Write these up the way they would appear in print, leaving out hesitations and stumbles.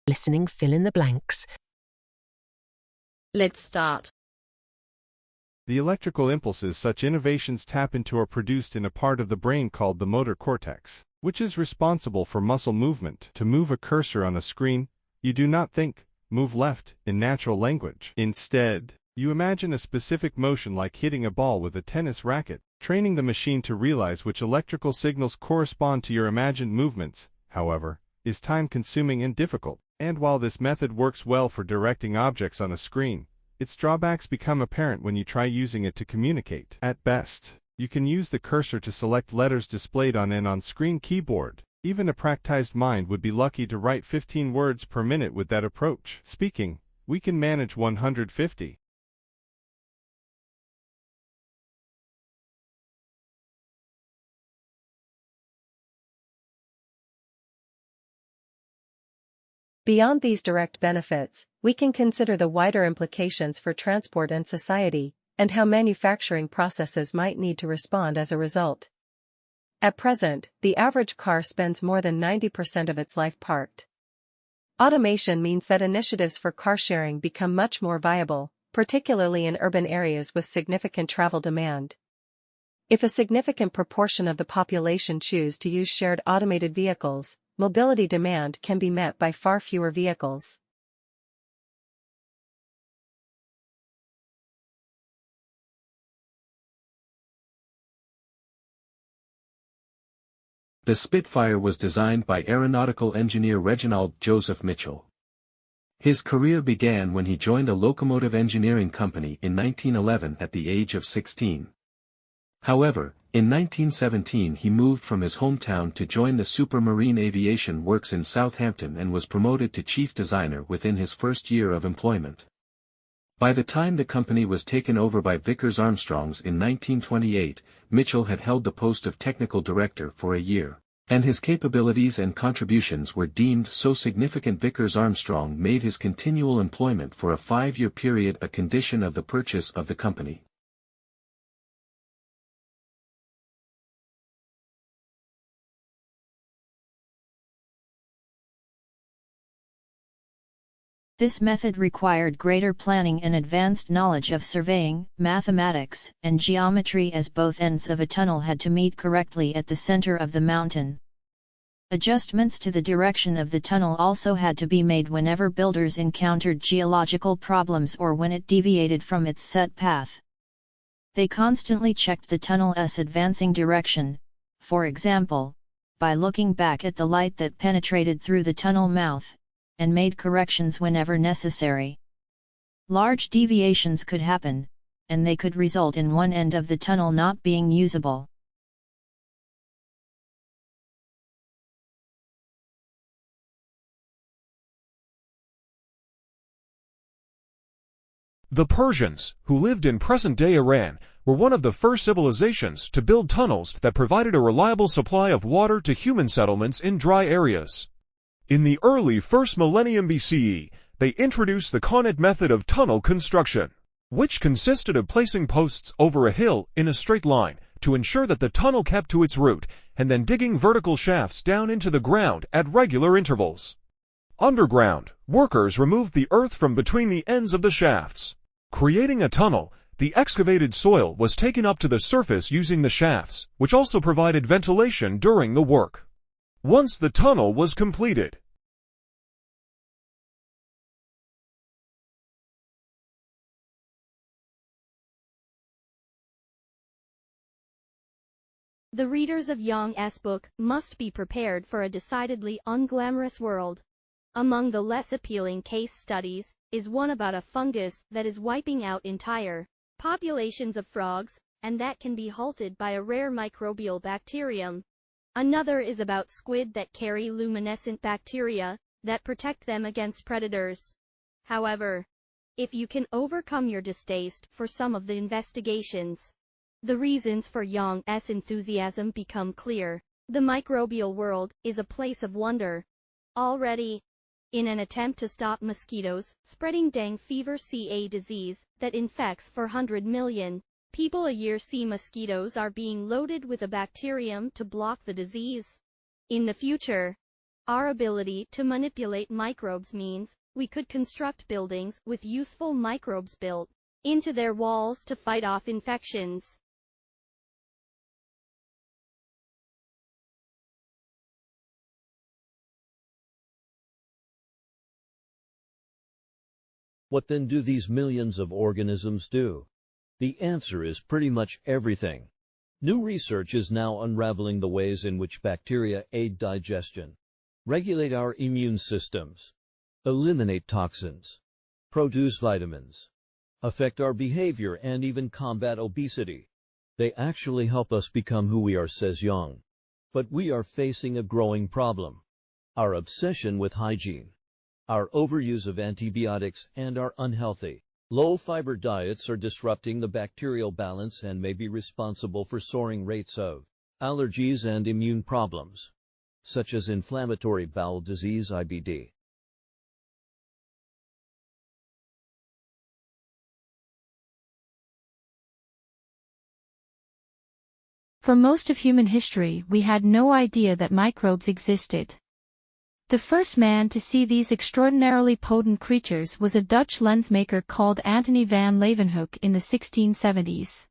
Listening, fill in the blanks. Let's start. The electrical impulses such innovations tap into are produced in a part of the brain called the motor cortex, which is responsible for muscle movement. To move a cursor on a screen, you do not think, move left, in natural language. Instead, you imagine a specific motion like hitting a ball with a tennis racket. Training the machine to realize which electrical signals correspond to your imagined movements, however, is time-consuming and difficult. And while this method works well for directing objects on a screen, its drawbacks become apparent when you try using it to communicate. At best, you can use the cursor to select letters displayed on an on-screen keyboard. Even a practiced mind would be lucky to write 15 words per minute with that approach. Speaking, we can manage 150. Beyond these direct benefits, we can consider the wider implications for transport and society, and how manufacturing processes might need to respond as a result. At present, the average car spends more than 90% of its life parked. Automation means that initiatives for car sharing become much more viable, particularly in urban areas with significant travel demand. If a significant proportion of the population choose to use shared automated vehicles, mobility demand can be met by far fewer vehicles. The Spitfire was designed by aeronautical engineer Reginald Joseph Mitchell. His career began when he joined a locomotive engineering company in 1911 at the age of 16. However, in 1917 he moved from his hometown to join the Supermarine Aviation Works in Southampton and was promoted to chief designer within his first year of employment. By the time the company was taken over by Vickers Armstrongs in 1928, Mitchell had held the post of technical director for a year, and his capabilities and contributions were deemed so significant Vickers Armstrong made his continual employment for a 5-year period a condition of the purchase of the company. This method required greater planning and advanced knowledge of surveying, mathematics, and geometry as both ends of a tunnel had to meet correctly at the center of the mountain. Adjustments to the direction of the tunnel also had to be made whenever builders encountered geological problems or when it deviated from its set path. They constantly checked the tunnel's advancing direction, for example, by looking back at the light that penetrated through the tunnel mouth, and made corrections whenever necessary. Large deviations could happen, and they could result in one end of the tunnel not being usable. The Persians, who lived in present-day Iran, were one of the first civilizations to build tunnels that provided a reliable supply of water to human settlements in dry areas. In the early 1st millennium BCE, they introduced the Qanet method of tunnel construction, which consisted of placing posts over a hill in a straight line to ensure that the tunnel kept to its route, and then digging vertical shafts down into the ground at regular intervals. Underground, workers removed the earth from between the ends of the shafts. Creating a tunnel, the excavated soil was taken up to the surface using the shafts, which also provided ventilation during the work. Once the tunnel was completed, the readers of Young's book must be prepared for a decidedly unglamorous world. Among the less appealing case studies is one about a fungus that is wiping out entire populations of frogs, and that can be halted by a rare microbial bacterium. Another is about squid that carry luminescent bacteria that protect them against predators. However, if you can overcome your distaste for some of the investigations, the reasons for Young's enthusiasm become clear. The microbial world is a place of wonder. Already, in an attempt to stop mosquitoes spreading dengue fever, a disease that infects 400 million people a year, mosquitoes are being loaded with a bacterium to block the disease. In the future, Our ability to manipulate microbes means we could construct buildings with useful microbes built into their walls to fight off infections. What then do these millions of organisms do? The answer is pretty much everything. New research is now unraveling the ways in which bacteria aid digestion, regulate our immune systems, eliminate toxins, produce vitamins, affect our behavior, and even combat obesity. They actually help us become who we are, says Young. But we are facing a growing problem. Our obsession with hygiene, our overuse of antibiotics, and our unhealthy, low-fiber diets are disrupting the bacterial balance and may be responsible for soaring rates of allergies and immune problems, such as inflammatory bowel disease (IBD). For most of human history, we had no idea that microbes existed. The first man to see these extraordinarily potent creatures was a Dutch lensmaker called Antony van Leeuwenhoek in the 1670s.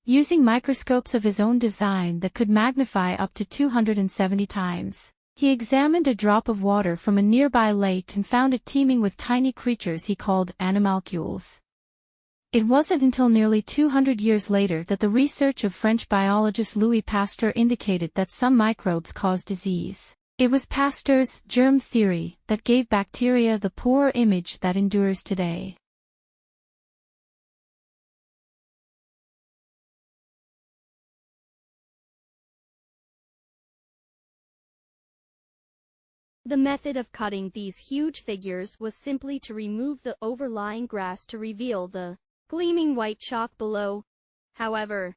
Using microscopes of his own design that could magnify up to 270 times, he examined a drop of water from a nearby lake and found it teeming with tiny creatures he called animalcules. It wasn't until nearly 200 years later that the research of French biologist Louis Pasteur indicated that some microbes cause disease. It was Pasteur's germ theory that gave bacteria the poor image that endures today. The method of cutting these huge figures was simply to remove the overlying grass to reveal the gleaming white chalk below. However,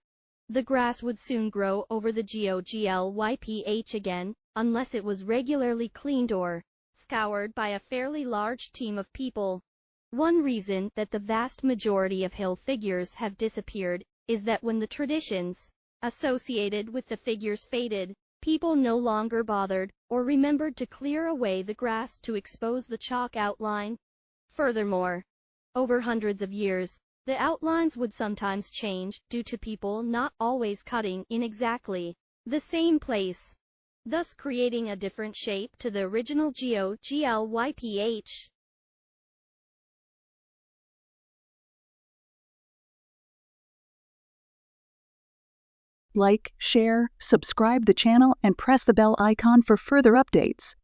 the grass would soon grow over the GOGLYPH again, unless it was regularly cleaned or scoured by a fairly large team of people. One reason that the vast majority of hill figures have disappeared is that when the traditions associated with the figures faded, people no longer bothered or remembered to clear away the grass to expose the chalk outline. Furthermore, over hundreds of years, the outlines would sometimes change due to people not always cutting in exactly the same place, thus creating a different shape to the original GOGLYPH. Like, share, subscribe the channel, and press the bell icon for further updates.